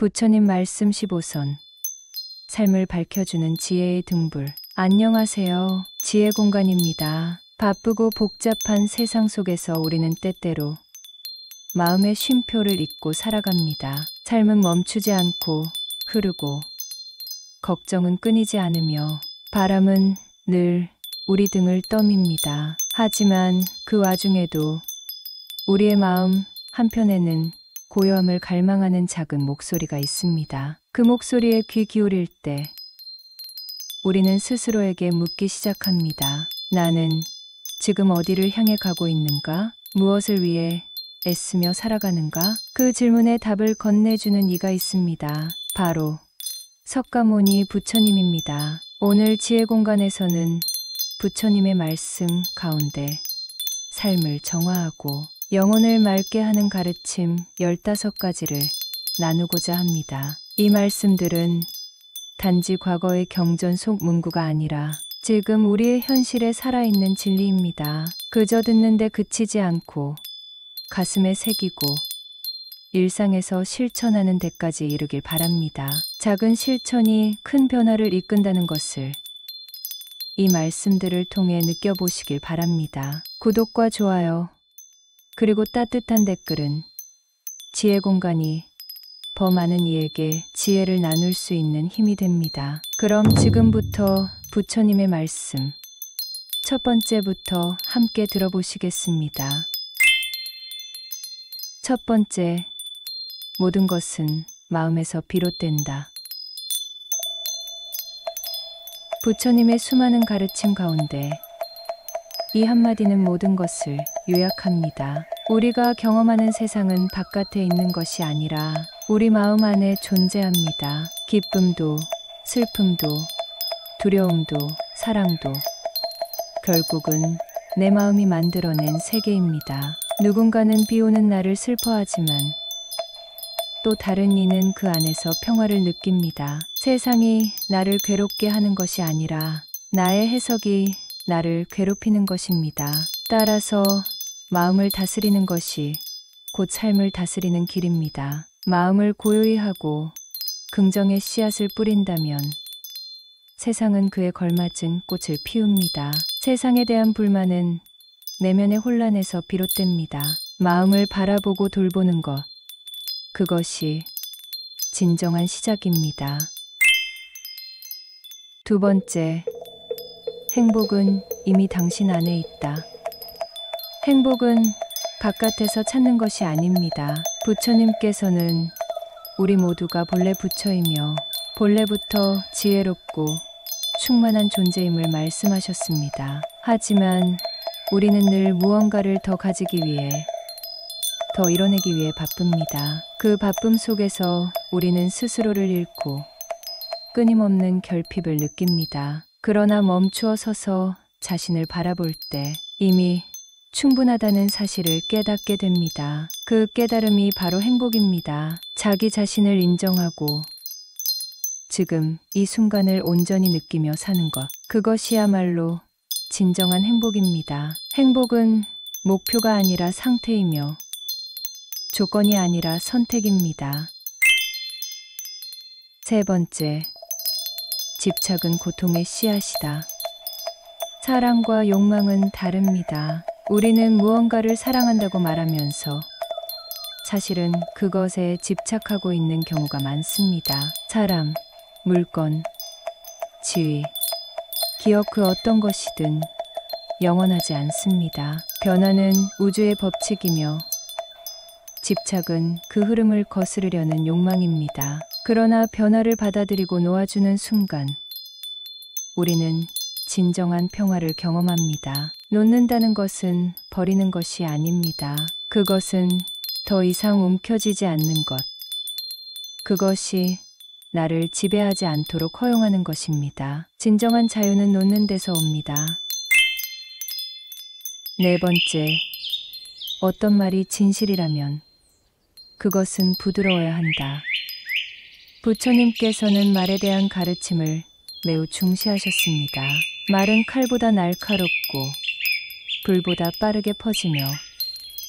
부처님 말씀 15선. 삶을 밝혀주는 지혜의 등불. 안녕하세요. 지혜 공간입니다. 바쁘고 복잡한 세상 속에서 우리는 때때로 마음의 쉼표를 잊고 살아갑니다. 삶은 멈추지 않고 흐르고 걱정은 끊이지 않으며 바람은 늘 우리 등을 떠밉니다. 하지만 그 와중에도 우리의 마음 한편에는 고요함을 갈망하는 작은 목소리가 있습니다. 그 목소리에 귀 기울일 때 우리는 스스로에게 묻기 시작합니다. 나는 지금 어디를 향해 가고 있는가? 무엇을 위해 애쓰며 살아가는가? 그 질문에 답을 건네주는 이가 있습니다. 바로 석가모니 부처님입니다. 오늘 지혜 공간에서는 부처님의 말씀 가운데 삶을 정화하고 영혼을 맑게 하는 가르침 15가지를 나누고자 합니다. 이 말씀들은 단지 과거의 경전 속 문구가 아니라 지금 우리의 현실에 살아있는 진리입니다. 그저 듣는데 그치지 않고 가슴에 새기고 일상에서 실천하는 데까지 이르길 바랍니다. 작은 실천이 큰 변화를 이끈다는 것을 이 말씀들을 통해 느껴보시길 바랍니다. 구독과 좋아요 그리고 따뜻한 댓글은 지혜 공간이 더 많은 이에게 지혜를 나눌 수 있는 힘이 됩니다. 그럼 지금부터 부처님의 말씀 첫 번째부터 함께 들어보시겠습니다. 첫 번째, 모든 것은 마음에서 비롯된다. 부처님의 수많은 가르침 가운데 이 한마디는 모든 것을 요약합니다. 우리가 경험하는 세상은 바깥에 있는 것이 아니라 우리 마음 안에 존재합니다. 기쁨도, 슬픔도, 두려움도, 사랑도 결국은 내 마음이 만들어낸 세계입니다. 누군가는 비 오는 날을 슬퍼하지만 또 다른 이는 그 안에서 평화를 느낍니다. 세상이 나를 괴롭게 하는 것이 아니라 나의 해석이 나를 괴롭히는 것입니다. 따라서 마음을 다스리는 것이 곧 삶을 다스리는 길입니다. 마음을 고요히 하고 긍정의 씨앗을 뿌린다면 세상은 그에 걸맞은 꽃을 피웁니다. 세상에 대한 불만은 내면의 혼란에서 비롯됩니다. 마음을 바라보고 돌보는 것, 그것이 진정한 시작입니다. 두 번째, 행복은 이미 당신 안에 있다. 행복은 바깥에서 찾는 것이 아닙니다. 부처님께서는 우리 모두가 본래 부처이며 본래부터 지혜롭고 충만한 존재임을 말씀하셨습니다. 하지만 우리는 늘 무언가를 더 가지기 위해, 더 이뤄내기 위해 바쁩니다. 그 바쁨 속에서 우리는 스스로를 잃고 끊임없는 결핍을 느낍니다. 그러나 멈추어 서서 자신을 바라볼 때 이미 충분하다는 사실을 깨닫게 됩니다. 그 깨달음이 바로 행복입니다. 자기 자신을 인정하고 지금 이 순간을 온전히 느끼며 사는 것, 그것이야말로 진정한 행복입니다. 행복은 목표가 아니라 상태이며 조건이 아니라 선택입니다. 세 번째, 집착은 고통의 씨앗이다. 사랑과 욕망은 다릅니다. 우리는 무언가를 사랑한다고 말하면서 사실은 그것에 집착하고 있는 경우가 많습니다. 사람, 물건, 지위, 기업 그 어떤 것이든 영원하지 않습니다. 변화는 우주의 법칙이며 집착은 그 흐름을 거스르려는 욕망입니다. 그러나 변화를 받아들이고 놓아주는 순간 우리는 진정한 평화를 경험합니다. 놓는다는 것은 버리는 것이 아닙니다. 그것은 더 이상 움켜쥐지 않는 것, 그것이 나를 지배하지 않도록 허용하는 것입니다. 진정한 자유는 놓는 데서 옵니다. 네 번째, 어떤 말이 진실이라면 그것은 부드러워야 한다. 부처님께서는 말에 대한 가르침을 매우 중시하셨습니다. 말은 칼보다 날카롭고 불보다 빠르게 퍼지며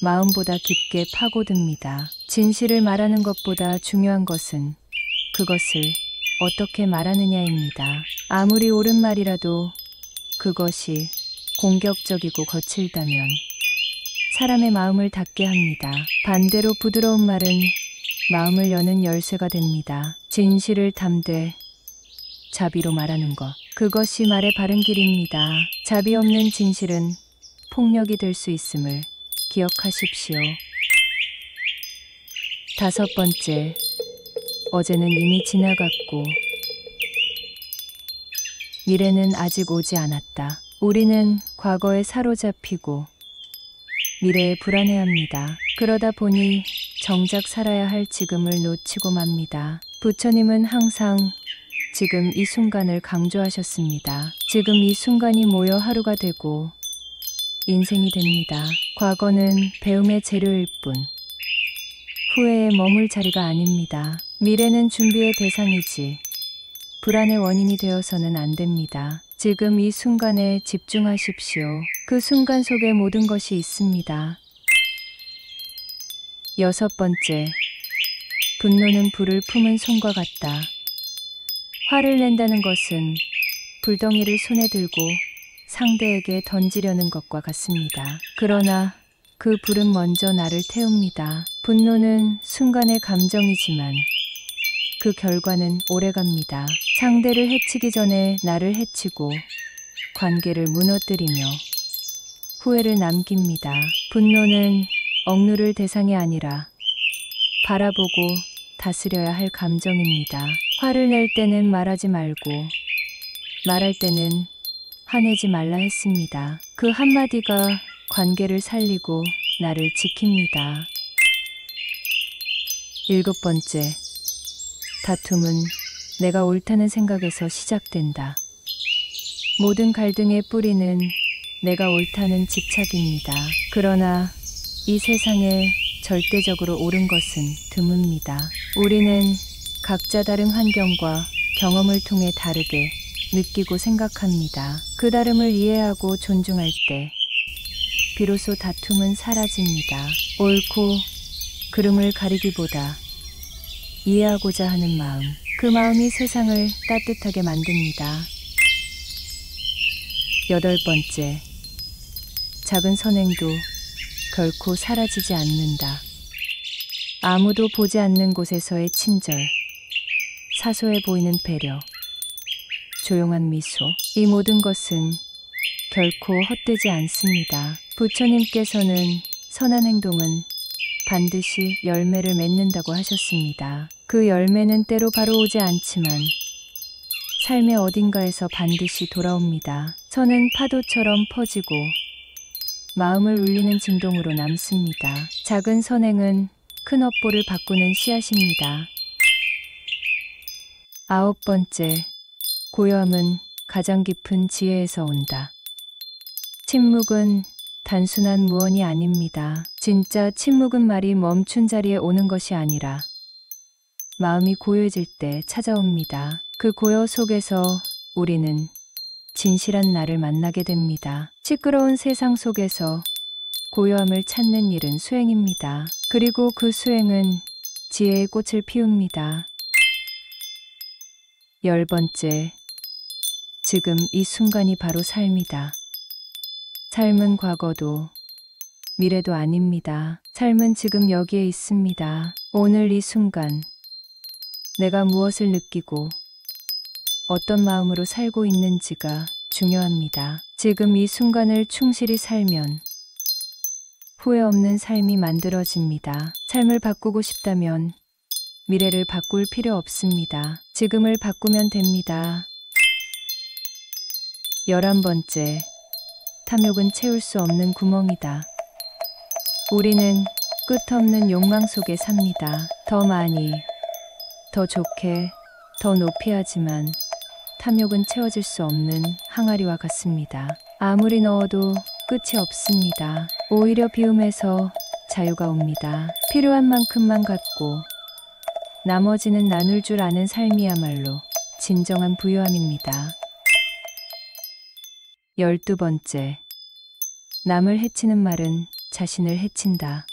마음보다 깊게 파고듭니다. 진실을 말하는 것보다 중요한 것은 그것을 어떻게 말하느냐입니다. 아무리 옳은 말이라도 그것이 공격적이고 거칠다면 사람의 마음을 닫게 합니다. 반대로 부드러운 말은 마음을 여는 열쇠가 됩니다. 진실을 담되 자비로 말하는 것. 그것이 말의 바른 길입니다. 자비 없는 진실은 폭력이 될 수 있음을 기억하십시오. 5번째, 어제는 이미 지나갔고 미래는 아직 오지 않았다. 우리는 과거에 사로잡히고 미래에 불안해합니다. 그러다 보니 정작 살아야 할 지금을 놓치고 맙니다. 부처님은 항상 지금 이 순간을 강조하셨습니다. 지금 이 순간이 모여 하루가 되고 인생이 됩니다. 과거는 배움의 재료일 뿐 후회에 머물 자리가 아닙니다. 미래는 준비의 대상이지 불안의 원인이 되어서는 안 됩니다. 지금 이 순간에 집중하십시오. 그 순간 속에 모든 것이 있습니다. 6번째, 분노는 불을 품은 손과 같다. 화를 낸다는 것은 불덩이를 손에 들고 상대에게 던지려는 것과 같습니다. 그러나 그 불은 먼저 나를 태웁니다. 분노는 순간의 감정이지만 그 결과는 오래갑니다. 상대를 해치기 전에 나를 해치고 관계를 무너뜨리며 후회를 남깁니다. 분노는 억누를 대상이 아니라 바라보고 다스려야 할 감정입니다. 화를 낼 때는 말하지 말고 말할 때는 화내지 말라 했습니다. 그 한마디가 관계를 살리고 나를 지킵니다. 7번째, 다툼은 내가 옳다는 생각에서 시작된다. 모든 갈등의 뿌리는 내가 옳다는 집착입니다. 그러나 이 세상에 절대적으로 옳은 것은 드뭅니다. 우리는 각자 다른 환경과 경험을 통해 다르게 느끼고 생각합니다. 그 다름을 이해하고 존중할 때 비로소 다툼은 사라집니다. 옳고 그름을 가리기보다 이해하고자 하는 마음, 그 마음이 세상을 따뜻하게 만듭니다. 8번째, 작은 선행도 결코 사라지지 않는다. 아무도 보지 않는 곳에서의 친절, 사소해 보이는 배려, 조용한 미소, 이 모든 것은 결코 헛되지 않습니다. 부처님께서는 선한 행동은 반드시 열매를 맺는다고 하셨습니다. 그 열매는 때로 바로 오지 않지만 삶의 어딘가에서 반드시 돌아옵니다. 선은 파도처럼 퍼지고 마음을 울리는 진동으로 남습니다. 작은 선행은 큰 업보를 바꾸는 씨앗입니다. 9번째, 고요함은 가장 깊은 지혜에서 온다. 침묵은 단순한 무언이 아닙니다. 진짜 침묵은 말이 멈춘 자리에 오는 것이 아니라 마음이 고요해질 때 찾아옵니다. 그 고요 속에서 우리는 진실한 나를 만나게 됩니다. 시끄러운 세상 속에서 고요함을 찾는 일은 수행입니다. 그리고 그 수행은 지혜의 꽃을 피웁니다. 10번째, 지금 이 순간이 바로 삶이다. 삶은 과거도 미래도 아닙니다. 삶은 지금 여기에 있습니다. 오늘 이 순간 내가 무엇을 느끼고 어떤 마음으로 살고 있는지가 중요합니다. 지금 이 순간을 충실히 살면 후회 없는 삶이 만들어집니다. 삶을 바꾸고 싶다면 미래를 바꿀 필요 없습니다. 지금을 바꾸면 됩니다. 11번째, 탐욕은 채울 수 없는 구멍이다. 우리는 끝없는 욕망 속에 삽니다. 더 많이, 더 좋게, 더 높이 하지만 탐욕은 채워질 수 없는 항아리와 같습니다. 아무리 넣어도 끝이 없습니다. 오히려 비움에서 자유가 옵니다. 필요한 만큼만 갖고 나머지는 나눌 줄 아는 삶이야말로 진정한 부유함입니다. 12번째, 남을 해치는 말은 자신을 해친다.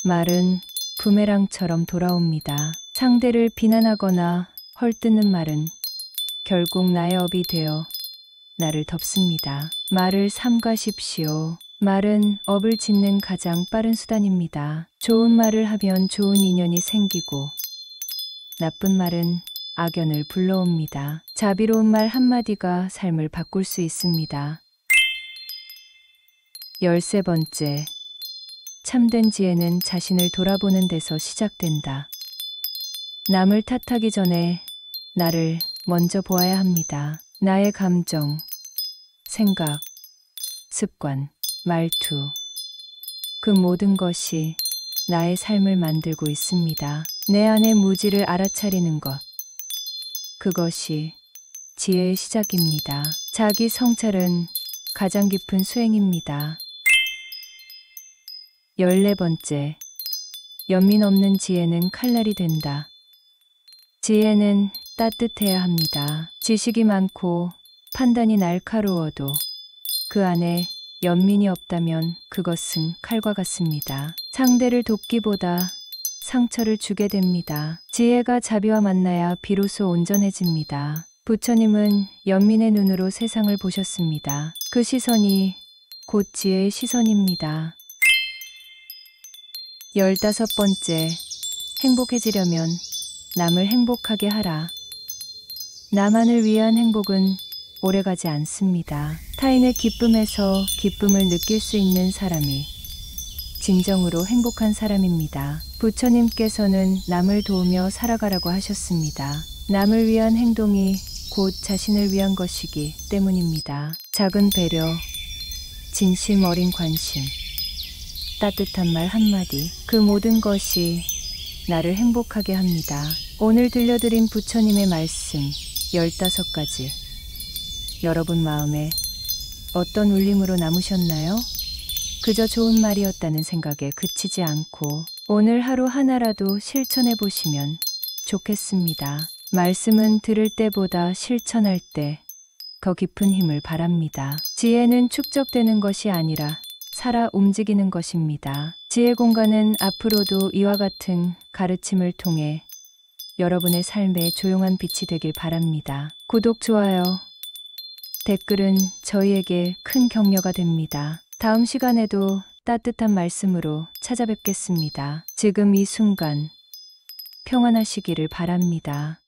말은 부메랑처럼 돌아옵니다. 상대를 비난하거나 헐뜯는 말은 결국 나의 업이 되어 나를 덮습니다. 말을 삼가십시오. 말은 업을 짓는 가장 빠른 수단입니다. 좋은 말을 하면 좋은 인연이 생기고 나쁜 말은 악연을 불러옵니다. 자비로운 말 한마디가 삶을 바꿀 수 있습니다. 13번째. 참된 지혜는 자신을 돌아보는 데서 시작된다. 남을 탓하기 전에 나를 먼저 보아야 합니다. 나의 감정, 생각, 습관, 말투, 그 모든 것이 나의 삶을 만들고 있습니다. 내 안의 무지를 알아차리는 것, 그것이 지혜의 시작입니다. 자기 성찰은 가장 깊은 수행입니다. 14번째. 연민 없는 지혜는 칼날이 된다. 지혜는 따뜻해야 합니다. 지식이 많고 판단이 날카로워도 그 안에 연민이 없다면 그것은 칼과 같습니다. 상대를 돕기보다 상처를 주게 됩니다. 지혜가 자비와 만나야 비로소 온전해집니다. 부처님은 연민의 눈으로 세상을 보셨습니다. 그 시선이 곧 지혜의 시선입니다. 15번째. 행복해지려면 남을 행복하게 하라. 나만을 위한 행복은 오래가지 않습니다. 타인의 기쁨에서 기쁨을 느낄 수 있는 사람이 진정으로 행복한 사람입니다. 부처님께서는 남을 도우며 살아가라고 하셨습니다. 남을 위한 행동이 곧 자신을 위한 것이기 때문입니다. 작은 배려, 진심 어린 관심, 따뜻한 말 한마디, 그 모든 것이 나를 행복하게 합니다. 오늘 들려드린 부처님의 말씀 15가지. 여러분 마음에 어떤 울림으로 남으셨나요? 그저 좋은 말이었다는 생각에 그치지 않고 오늘 하루 하나라도 실천해 보시면 좋겠습니다. 말씀은 들을 때보다 실천할 때 더 깊은 힘을 바랍니다. 지혜는 축적되는 것이 아니라 살아 움직이는 것입니다. 지혜 공간은 앞으로도 이와 같은 가르침을 통해 여러분의 삶에 조용한 빛이 되길 바랍니다. 구독, 좋아요, 댓글은 저희에게 큰 격려가 됩니다. 다음 시간에도 따뜻한 말씀으로 찾아뵙겠습니다. 지금 이 순간 평안하시기를 바랍니다.